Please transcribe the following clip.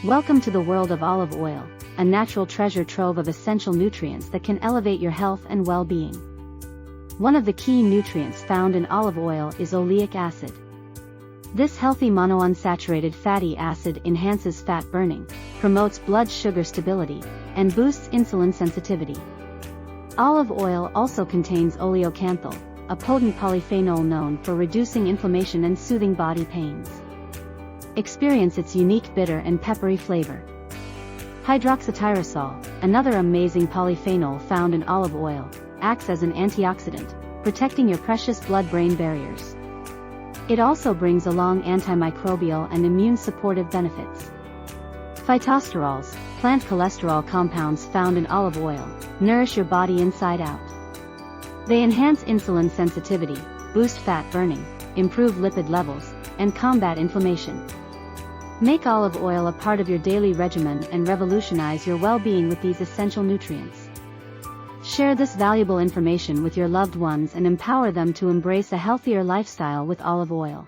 Welcome to the world of olive oil, a natural treasure trove of essential nutrients that can elevate your health and well-being. One of the key nutrients found in olive oil is oleic acid. This healthy monounsaturated fatty acid enhances fat burning, promotes blood sugar stability, and boosts insulin sensitivity. Olive oil also contains oleocanthal, a potent polyphenol known for reducing inflammation and soothing body pains. Experience its unique bitter and peppery flavor. Hydroxytyrosol, another amazing polyphenol found in olive oil, acts as an antioxidant, protecting your precious blood-brain barriers. It also brings along antimicrobial and immune-supportive benefits. Phytosterols, plant cholesterol compounds found in olive oil, nourish your body inside out. They enhance insulin sensitivity, boost fat burning, improve lipid levels, and combat inflammation. Make olive oil a part of your daily regimen and revolutionize your well-being with these essential nutrients. Share this valuable information with your loved ones and empower them to embrace a healthier lifestyle with olive oil.